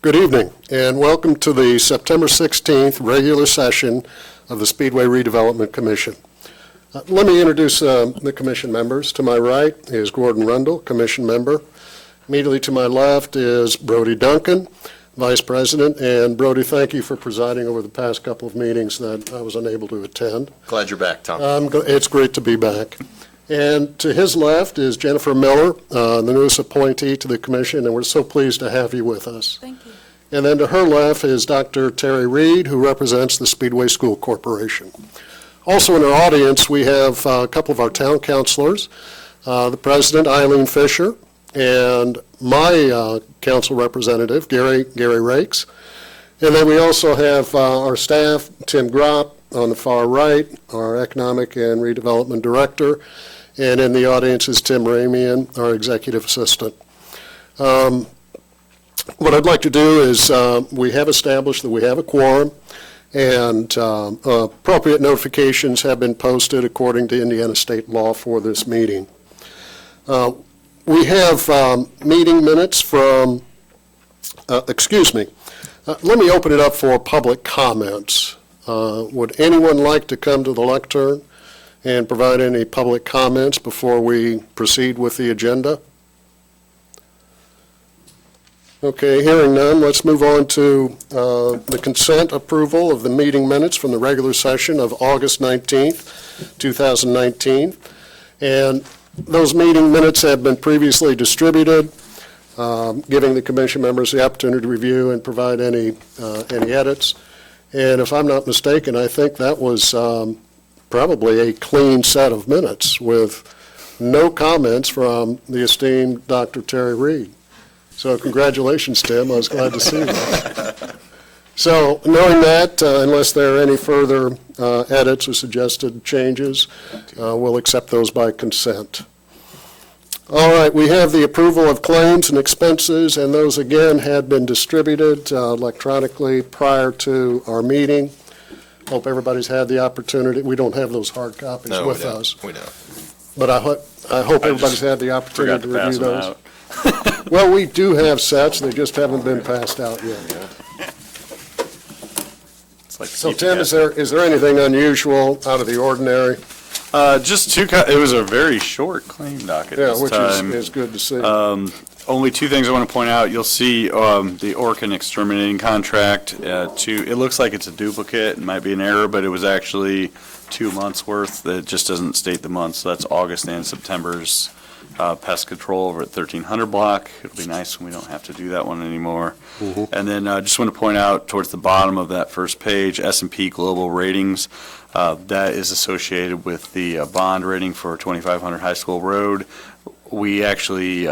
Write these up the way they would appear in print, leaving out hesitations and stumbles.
Good evening, and welcome to the September 16th regular session of the Speedway Redevelopment Commission. Let me introduce the commission members. To my right is Gordon Rundle, commission member. Immediately to my left is Brody Duncan, vice president. And Brody, thank you for presiding over the past couple of meetings that I was unable to attend. Glad you're back, Tom. It's great to be back. And to his left is Jennifer Miller, the newest appointee to the commission, and we're so pleased to have you with us. Thank you. And then to her left is Dr. Terry Reed, who represents the Speedway School Corporation. Also in our audience, we have a couple of our town councilors, the president, Eileen Fisher, and my council representative, Gary Rakes. And then we also have our staff, Tim Gropp on the far right, our economic and redevelopment director, and in the audience is Tim Ramian, our executive assistant. What I'd like to do is we have established that we have a quorum, and appropriate notifications have been posted according to Indiana state law for this meeting. We have meeting minutes from, let me open it up for public comments. Would anyone like to come to the lectern and provide any public comments before we proceed with the agenda? Okay, hearing none, let's move on to the consent approval of the meeting minutes from the regular session of August 19th, 2019. And those meeting minutes have been previously distributed, giving the commission members the opportunity to review and provide any edits. And if I'm not mistaken, I think that was probably a clean set of minutes with no comments from the esteemed Dr. Terry Reed. So congratulations, Tim. I was glad to see you. So knowing that, unless there are any further edits or suggested changes, we'll accept those by consent. All right, we have the approval of claims and expenses, and those again had been distributed electronically prior to our meeting. Hope everybody's had the opportunity. We don't have those hard copies with us. We don't. But I hope everybody's had the opportunity to review those. Out. Well, we do have sets, they just haven't been passed out yet. It's like So Tim, is there anything unusual, out of the ordinary? just two. It was a very short claim docket this Which time. is good to see. Only two things I want to point out. You'll see the Orkin exterminating contract. It looks like it's a duplicate. It might be an error, but it was actually 2 months worth. It just doesn't state the months. So that's August and September's pest control over at 1300 block. It'll be nice when we don't have to do that one anymore. Mm-hmm. And then I just want to point out towards the bottom of that first page, S&P Global Ratings. That is associated with the bond rating for 2500 High School Road. We actually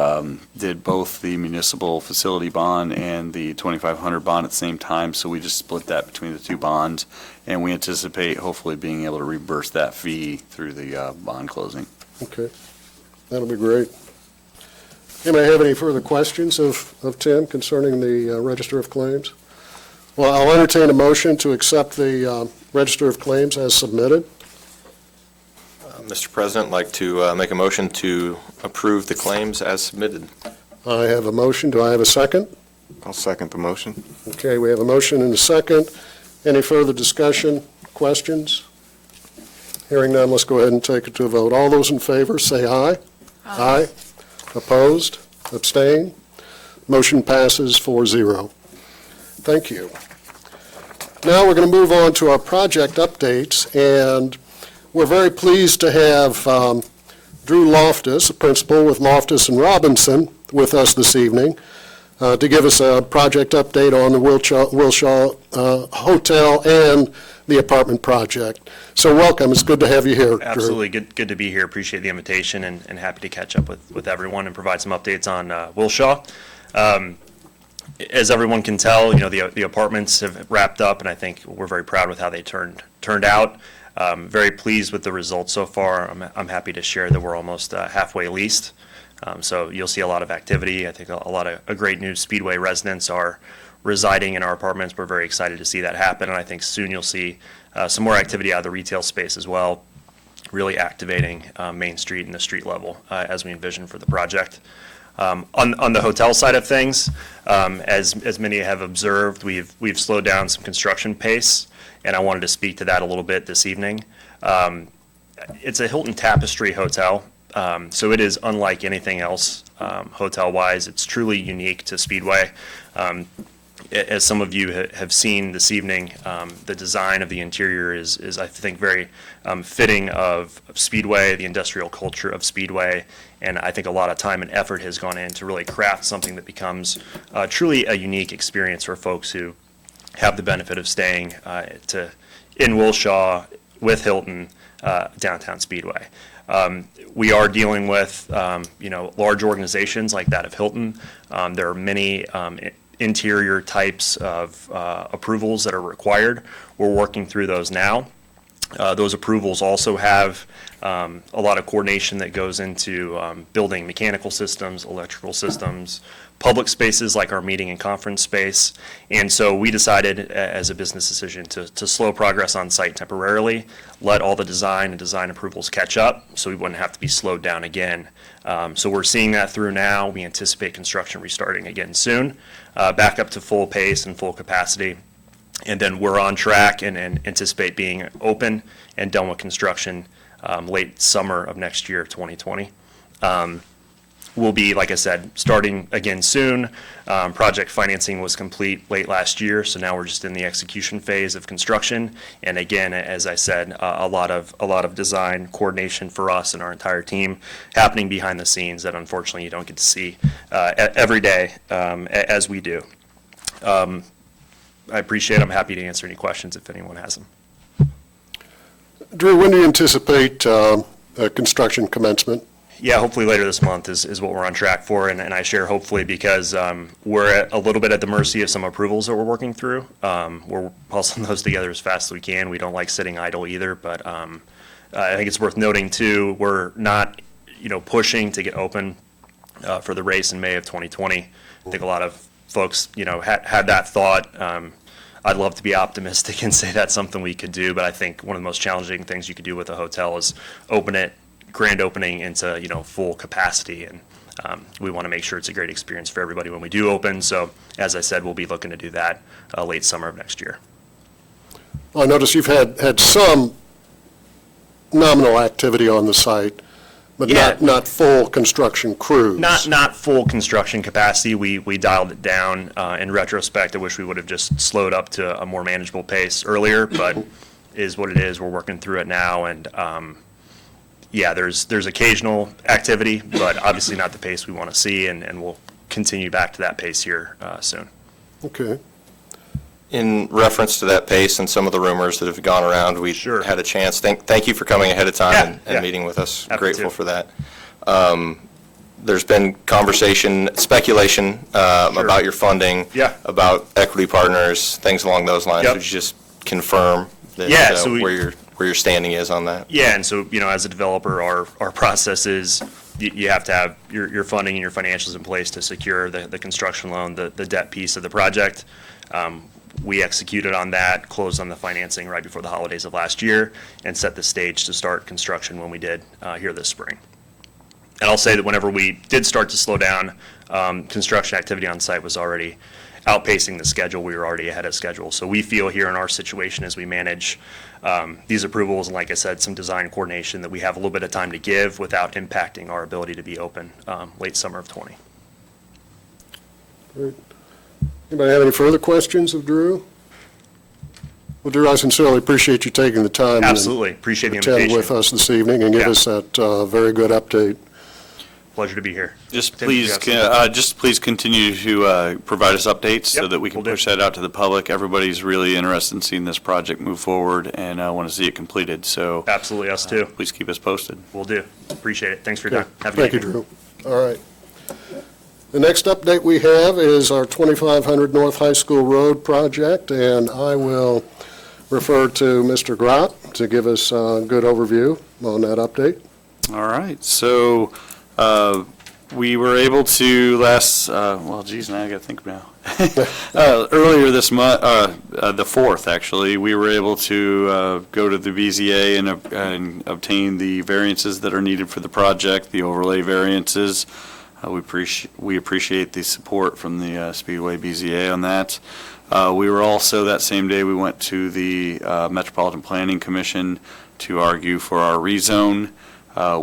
did both the municipal facility bond and the 2500 bond at the same time, so we just split that between the two bonds, and we anticipate hopefully being able to reimburse that fee through the bond closing. Okay, that'll be great. Anybody have any further questions of Tim concerning the Register of Claims? Well, I'll entertain a motion to accept the Register of Claims as submitted. Mr. President, I'd like to make a motion to approve the claims as submitted. I have a motion. Do I have a second? I'll second the motion. Okay, we have a motion and a second. Any further discussion, questions? Hearing none, let's go ahead and take it to a vote. All those in favor, say aye. Aye. Opposed? Abstain? Motion passes 4-0. Thank you. Now we're going to move on to our project updates, and we're very pleased to have Drew Loftus, a principal with Loftus and Robinson, with us this evening to give us a project update on the Wilshaw Hotel and the apartment project. So welcome. It's good to have you here, Drew. Absolutely. Good to be here. Appreciate the invitation and happy to catch up with everyone and provide some updates on Wilshaw. As everyone can tell, the apartments have wrapped up, and I think we're very proud with how they turned out. Very pleased with the results so far. I'm happy to share that we're almost halfway leased. So you'll see a lot of activity. I think a lot of great new Speedway residents are residing in our apartments. We're very excited to see that happen, and I think soon you'll see some more activity out of the retail space as well, really activating Main Street and the street level as we envision for the project. On the hotel side of things, as many have observed, we've slowed down some construction pace, and I wanted to speak to that a little bit this evening. It's a Hilton Tapestry hotel, so it is unlike anything else hotel-wise. It's truly unique to Speedway. As some of you have seen this evening, the design of the interior is I think, very fitting of Speedway, the industrial culture of Speedway, and I think a lot of time and effort has gone in to really craft something that becomes truly a unique experience for folks who have the benefit of staying in Wilshaw with Hilton, downtown Speedway. We are dealing with large organizations like that of Hilton. There are many interior types of approvals that are required. We're working through those now. Those approvals also have a lot of coordination that goes into building mechanical systems, electrical systems, public spaces like our meeting and conference space. And so we decided as a business decision to slow progress on site temporarily, let all the design and design approvals catch up so we wouldn't have to be slowed down again. So we're seeing that through now. We anticipate construction restarting again soon, back up to full pace and full capacity. And then we're on track and anticipate being open and done with construction late summer of next year, 2020. We'll be, like I said, starting again soon. Project financing was complete late last year, so now we're just in the execution phase of construction. And again, as I said, a lot of design coordination for us and our entire team happening behind the scenes that unfortunately you don't get to see every day as we do. I appreciate it. I'm happy to answer any questions if anyone has them. Drew, when do you anticipate construction commencement? Yeah, hopefully later this month is what we're on track for, and I share hopefully because we're a little bit at the mercy of some approvals that we're working through. We're pulsing those together as fast as we can. We don't like sitting idle either, but I think it's worth noting too, we're not pushing to get open for the race in May of 2020. I think a lot of folks had that thought. I'd love to be optimistic and say that's something we could do, but I think one of the most challenging things you could do with a hotel is open it, grand opening into full capacity, and we want to make sure it's a great experience for everybody when we do open. So as I said, we'll be looking to do that late summer of next year. I notice you've had some nominal activity on the site, but Yeah. not full construction crews. Not full construction capacity. We dialed it down. In retrospect, I wish we would have just slowed up to a more manageable pace earlier, but is what it is. We're working through it now, and yeah, there's occasional activity, but obviously not the pace we want to see, and we'll continue back to that pace here soon. Okay. In reference to that pace and some of the rumors that have gone around, we Sure. had a chance. Thank you for coming ahead of time Yeah, and yeah. meeting with us. Happy Grateful to. for that. There's been conversation, speculation Sure. about your funding, Yeah. about equity partners, things along those lines. Yep. Would you just confirm that, Yeah, so we- where your standing is on that? Yeah, and so, as a developer, our process is you have to have your funding and your financials in place to secure the construction loan, the debt piece of the project. We executed on that, closed on the financing right before the holidays of last year, and set the stage to start construction when we did here this spring. And I'll say that whenever we did start to slow down, construction activity on site was already outpacing the schedule. We were already ahead of schedule. So we feel here in our situation as we manage these approvals and, like I said, some design coordination, that we have a little bit of time to give without impacting our ability to be open late summer of 20. Great. Anybody have any further questions of Drew? Well, Drew, I sincerely appreciate you taking the time. Absolutely. Appreciate the and attend invitation. with us this evening and give Yeah. us that very good update. Pleasure to be here. Just Tim, do you please, have something? just please continue to provide us updates so Yep, that we can will do. push that out to the public. Everybody's really interested in seeing this project move forward, and I want to see it completed, so Absolutely, us too. please keep us posted. We'll do. Appreciate it. Thanks for your Okay. time. Have a good Thank you, evening. Drew. All right. The next update we have is our 2500 North High School Road project, and I will refer to Mr. Grott to give us a good overview on that update. All right, so we were able to now I gotta think now. Earlier this month, the 4th, actually, we were able to go to the BZA and obtain the variances that are needed for the project, the overlay variances. We appreciate the support from the Speedway BZA on that. We were also, that same day, we went to the Metropolitan Planning Commission to argue for our rezone.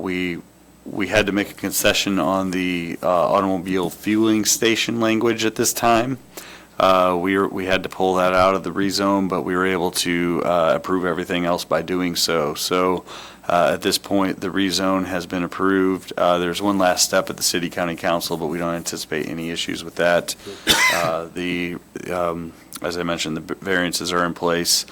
We had to make a concession on the automobile fueling station language at this time. We had to pull that out of the rezone, but we were able to approve everything else by doing so. So at this point, the rezone has been approved. There's one last step at the City County Council, but we don't anticipate any issues with that. As I mentioned, the variances are in place.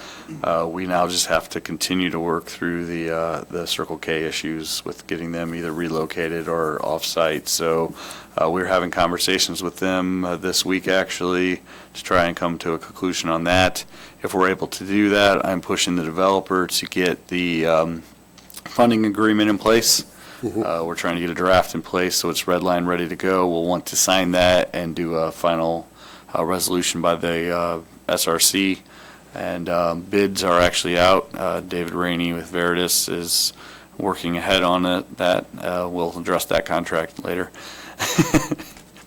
We now just have to continue to work through the Circle K issues with getting them either relocated or off-site. So we're having conversations with them this week, actually, to try and come to a conclusion on that. If we're able to do that, I'm pushing the developer to get the funding agreement in place. We're trying to get a draft in place, so it's red line ready to go. We'll want to sign that and do a final resolution by the SRC, and bids are actually out. David Rainey with Veritas is working ahead on that. We'll address that contract later.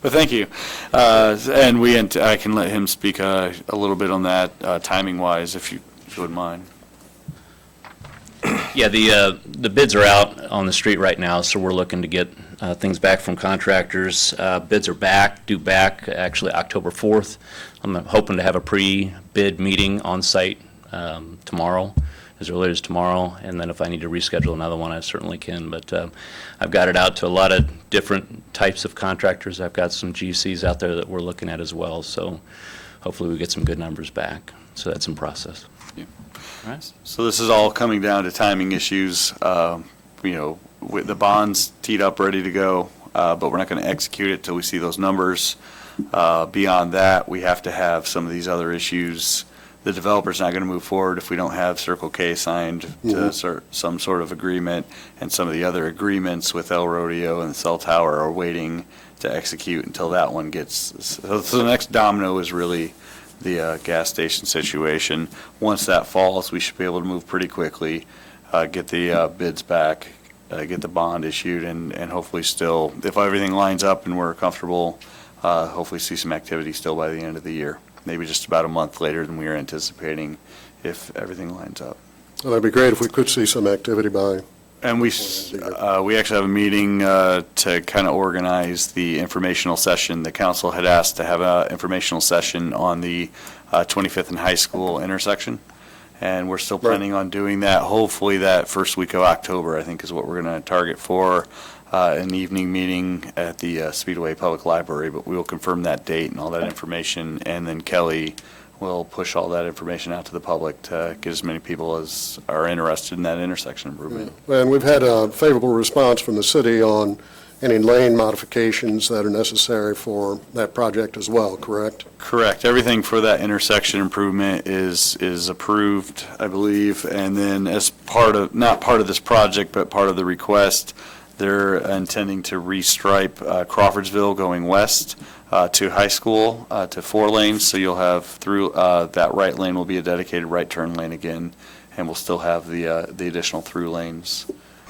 But thank you. And I can let him speak a little bit on that timing-wise, if you wouldn't mind. Yeah, the bids are out on the street right now, so we're looking to get things back from contractors. Bids are due back actually October 4th. I'm hoping to have a pre-bid meeting on site tomorrow, as early as tomorrow, and then if I need to reschedule another one, I certainly can. But I've got it out to a lot of different types of contractors. I've got some GCs out there that we're looking at as well, so hopefully we get some good numbers back. So that's in process. All right. So this is all coming down to timing issues. With the bonds teed up, ready to go, but we're not going to execute it till we see those numbers. Beyond that, we have to have some of these other issues. The developer's not going to move forward if we don't have Circle K signed to some sort of agreement, and some of the other agreements with El Rodeo and the cell tower are waiting to execute until that one gets. So the next domino is really the gas station situation. Once that falls, we should be able to move pretty quickly, get the bids back, get the bond issued, and hopefully still, if everything lines up and we're comfortable, hopefully see some activity still by the end of the year. Maybe just about a month later than we were anticipating if everything lines up. Well, that'd be great if we could see some activity by. And we actually have a meeting to kind of organize the informational session. The council had asked to have an informational session on the 25th and High School intersection, and we're still planning on doing that. Hopefully that first week of October, I think, is what we're going to target for an evening meeting at the Speedway Public Library, but we will confirm that date and all that information, and then Kelly will push all that information out to the public to get as many people as are interested in that intersection improvement. And we've had a favorable response from the city on any lane modifications that are necessary for that project as well, correct? Correct. Everything for that intersection improvement is approved, I believe, and then as not part of this project, but part of the request, they're intending to restripe Crawfordsville going west to High School to 4 lanes, so you'll have through that right lane will be a dedicated right turn lane again, and we'll still have the additional through lanes.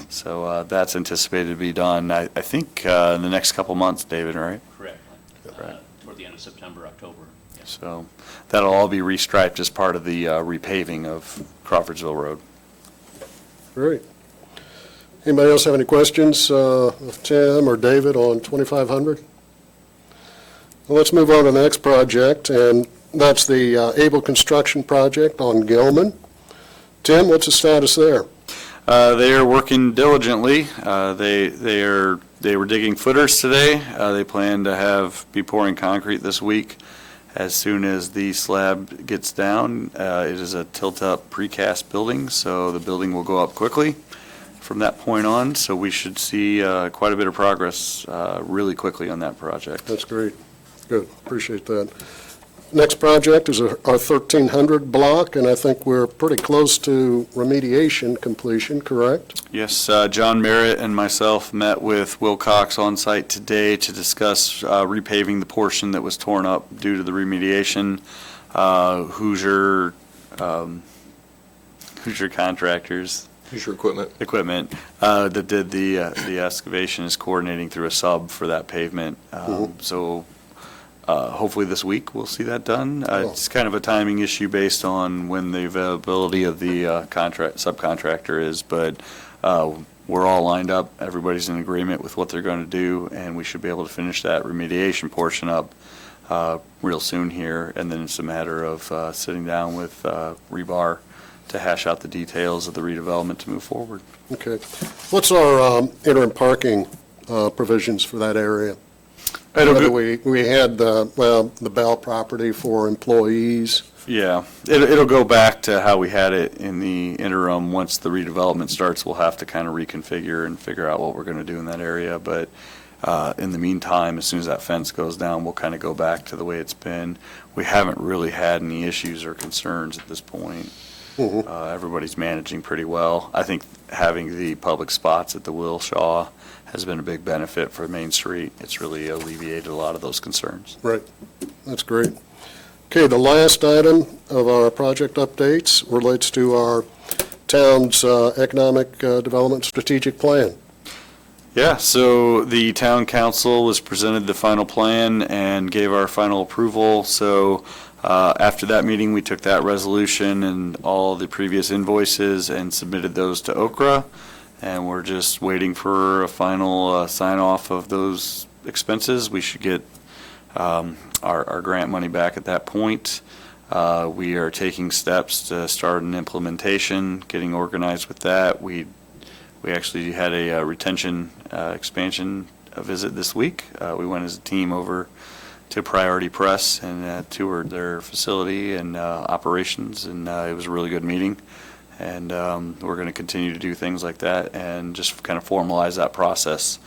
So that's anticipated to be done, I think, in the next couple months, David, right? Correct. Toward the end of September, October. Yes. So that'll all be restriped as part of the repaving of Crawfordsville Road. Great. Anybody else have any questions of Tim or David on 2500? Well, let's move on to the next project, and that's the Abel Construction project on Gilman. Tim, what's the status there? They are working diligently. They were digging footers today. They plan to be pouring concrete this week. As soon as the slab gets down, it is a tilt-up precast building, so the building will go up quickly from that point on. So we should see quite a bit of progress really quickly on that project. That's great. Good, appreciate that. Next project is our 1300 block, and I think we're pretty close to remediation completion, correct? Yes, John Merritt and myself met with Wilcox on site today to discuss repaving the portion that was torn up due to the remediation. Hoosier Contractors, Use your equipment. that did the excavation is coordinating through a sub for that pavement. So hopefully this week we'll see that done. It's kind of a timing issue based on when the availability of the subcontractor is, but we're all lined up. Everybody's in agreement with what they're going to do, and we should be able to finish that remediation portion up real soon here. And then it's a matter of sitting down with Rebar to hash out the details of the redevelopment to move forward. Okay. What's our interim parking provisions for that area? Whether we had the Bell property for employees. Yeah, it'll go back to how we had it in the interim. Once the redevelopment starts, we'll have to kind of reconfigure and figure out what we're going to do in that area. But in the meantime, as soon as that fence goes down, we'll kind of go back to the way it's been. We haven't really had any issues or concerns at this point. Everybody's managing pretty well. I think having the public spots at the Wilshaw has been a big benefit for Main Street. It's really alleviated a lot of those concerns. Right. That's great. Okay, the last item of our project updates relates to our town's economic development strategic plan. Yeah, so the town council was presented the final plan and gave our final approval. So after that meeting, we took that resolution and all the previous invoices and submitted those to Okra. And we're just waiting for a final sign off of those expenses. We should get our grant money back at that point. We are taking steps to start an implementation, getting organized with that. We actually had a retention expansion visit this week. We went as a team over to Priority Press and toured their facility and operations, and it was a really good meeting. And we're going to continue to do things like that and just kind of formalize that process.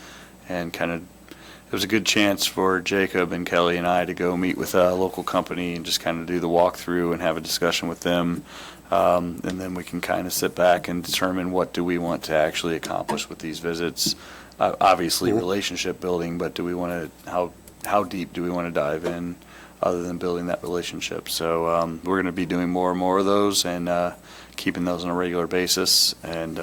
And kind of, it was a good chance for Jacob and Kelly and I to go meet with a local company and just kind of do the walkthrough and have a discussion with them. And then we can kind of sit back and determine what do we want to actually accomplish with these visits. Obviously, relationship building, but do we want to, how deep do we want to dive in other than building that relationship? So we're going to be doing more and more of those and keeping those on a regular basis, and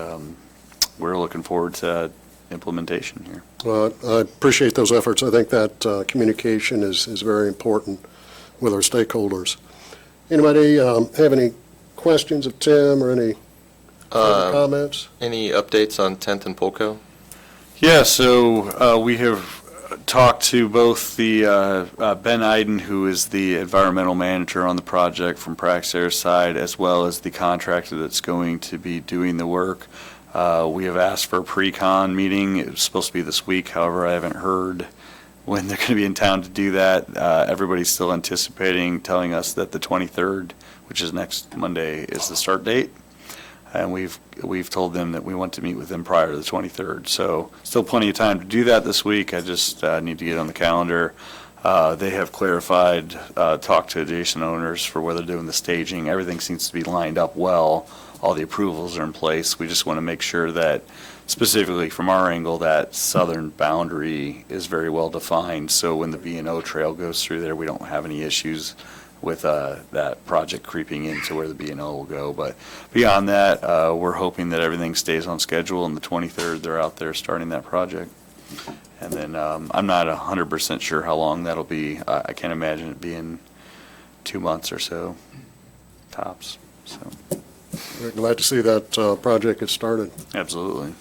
we're looking forward to implementation here. Well, I appreciate those efforts. I think that communication is very important with our stakeholders. Anybody have any questions of Tim or any further comments? Any updates on 10th and Polko? Yeah, so we have talked to both the Ben Iden, who is the environmental manager on the project from Praxair's side, as well as the contractor that's going to be doing the work. We have asked for a pre-con meeting. It was supposed to be this week. However, I haven't heard when they're going to be in town to do that. Everybody's still anticipating, telling us that the 23rd, which is next Monday, is the start date. And we've told them that we want to meet with them prior to the 23rd. So still plenty of time to do that this week. I just need to get on the calendar. They have clarified, talked to adjacent owners for where they're doing the staging. Everything seems to be lined up well. All the approvals are in place. We just want to make sure that, specifically from our angle, that southern boundary is very well defined. So when the B&O trail goes through there, we don't have any issues with that project creeping into where the B&O will go. But beyond that, we're hoping that everything stays on schedule, and the 23rd, they're out there starting that project. And then I'm not 100% sure how long that'll be. I can't imagine it being 2 months or so, tops. So We're glad to see that project get started. absolutely.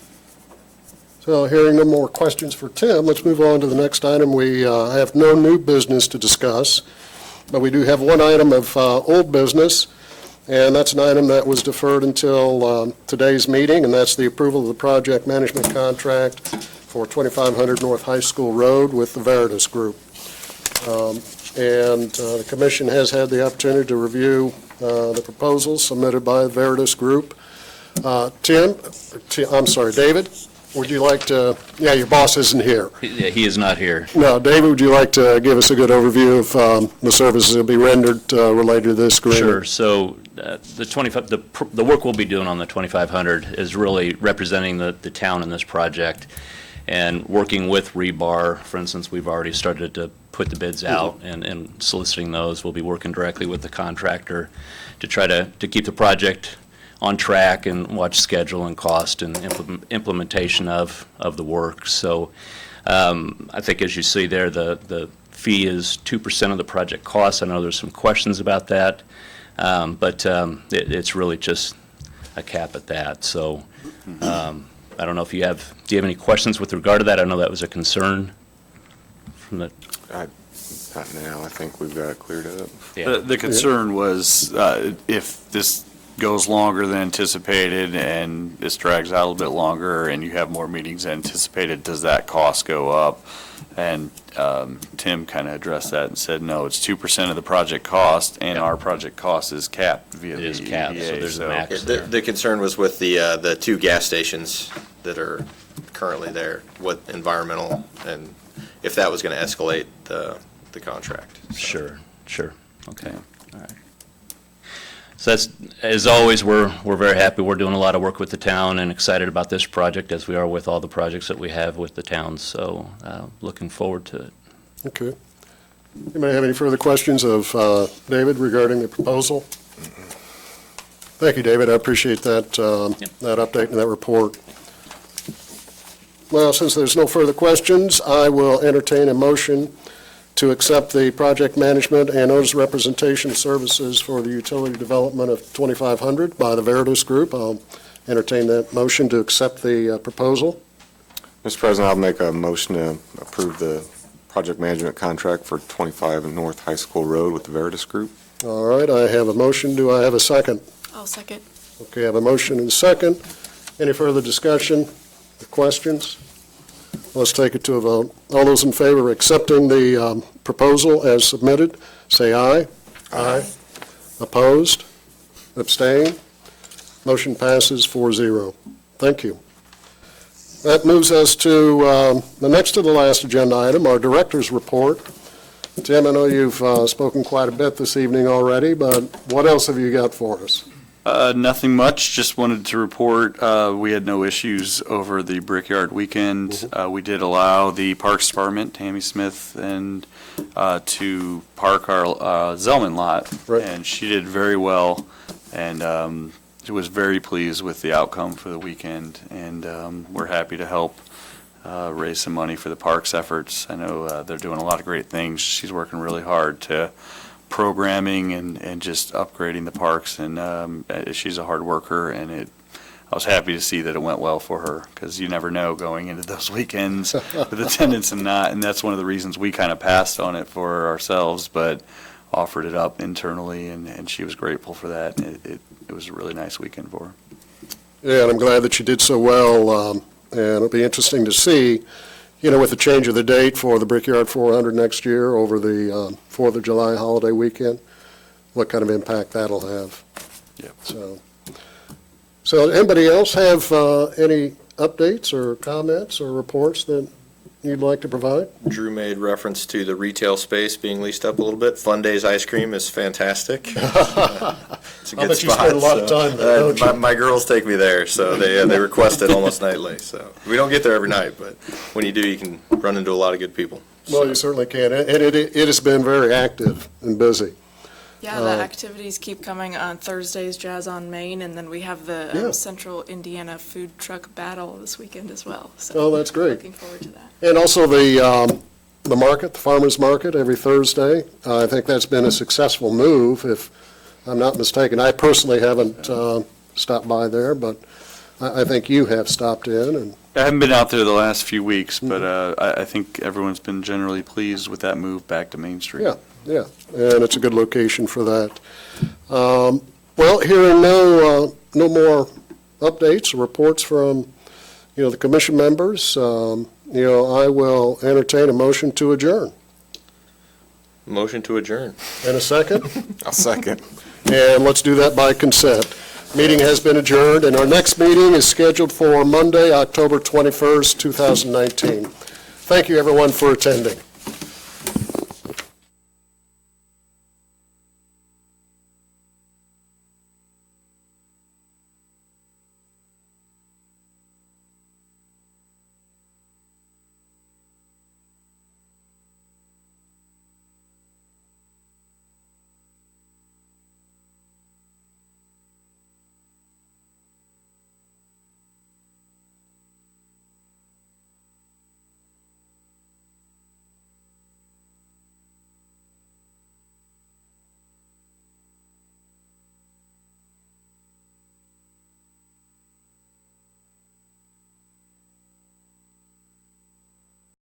So hearing no more questions for Tim, let's move on to the next item. We have no new business to discuss, but we do have one item of old business, and that's an item that was deferred until today's meeting, and that's the approval of the project management contract for 2500 North High School Road with the Veritas Group. And the commission has had the opportunity to review the proposals submitted by the Veritas Group. David, would you like to, your boss isn't here. He is not here. No, David, would you like to give us a good overview of the services that will be rendered related to this agreement? Sure. So the work we'll be doing on the 2500 is really representing the town in this project and working with Rebar. For instance, we've already started to put the bids out and soliciting those. We'll be working directly with the contractor to try to keep the project on track and watch schedule and cost and implementation of the work. So I think as you see there, the fee is 2% of the project cost. I know there's some questions about that, but it's really just a cap at that. So I don't know if do you have any questions with regard to that? I know that was a concern from the. Not now, I think we've got it cleared up. Yeah. The concern was if this goes longer than anticipated and this drags out a little bit longer and you have more meetings than anticipated, does that cost go up? And Tim kind of addressed that and said, no, it's 2% of the project cost, and our project cost is capped via It the is capped, so EDA, there's a so- max. The concern was with the two gas stations that are currently there, what environmental, and if that was going to escalate the contract. So. Sure. Okay. All right. So that's, as always, we're very happy. We're doing a lot of work with the town and excited about this project, as we are with all the projects that we have with the town. So looking forward to it. Okay. Anybody have any further questions of David regarding the proposal? Thank you, David. I appreciate that, that update and that report. Well, since there's no further questions, I will entertain a motion to accept the project management and owners representation services for the utility development of 2500 by the Veritas Group. I'll entertain that motion to accept the proposal. Mr. President, I'll make a motion to approve the project management contract for 25 North High School Road with the Veritas Group. All right, I have a motion. Do I have a second? I'll second. Okay, I have a motion and a second. Any further discussion or questions? Let's take it to a vote. All those in favor of accepting the proposal as submitted, say aye. Aye. Opposed? Abstain? Motion passes 4-0. Thank you. That moves us to the next to the last agenda item, our director's report. Tim, I know you've spoken quite a bit this evening already, but what else have you got for us? Nothing much, just wanted to report, we had no issues over the Brickyard weekend. We did allow the Parks Department, Tammy Smith, and to park our Zellman lot. Right. And she did very well, and she was very pleased with the outcome for the weekend. And we're happy to help raise some money for the parks efforts. I know they're doing a lot of great things. She's working really hard to programming and just upgrading the parks, and she's a hard worker, and I was happy to see that it went well for her, because you never know going into those weekends with attendance and not, and that's one of the reasons we kind of passed on it for ourselves, but offered it up internally, and she was grateful for that, and it was a really nice weekend for her. Yeah, and I'm glad that you did so well, and it'll be interesting to see, you know, with the change of the date for the Brickyard 400 next year over the 4th of July holiday weekend, what kind of impact that'll have. Yep. So anybody else have any updates or comments or reports that you'd like to provide? Drew made reference to the retail space being leased up a little bit. Fun Days Ice Cream is fantastic. It's a I good bet you spot. spend a lot of time there, don't you? My girls take me there, so they request it almost nightly. So we don't get there every night, but when you do, you can run into a lot of good people. Well, you certainly can, and it has been very active and busy. Yeah, the activities keep coming on Thursdays, Jazz on Main, and then we have the Yeah. Central Indiana Food Truck Battle this weekend as well. So Oh, that's great. looking forward to that. And also the market, the farmer's market, every Thursday. I think that's been a successful move, if I'm not mistaken. I personally haven't stopped by there, but I think you have stopped in, and I haven't been out there the last few weeks, but I think everyone's been generally pleased with that move back to Main Street. yeah, and it's a good location for that. Well, hearing no more updates or reports from, the commission members, I will entertain a motion to adjourn. Motion to adjourn. And a second? I'll second. And let's do that by consent. Meeting has been adjourned, and our next meeting is scheduled for Monday, October 21st, 2019. Thank you, everyone, for attending.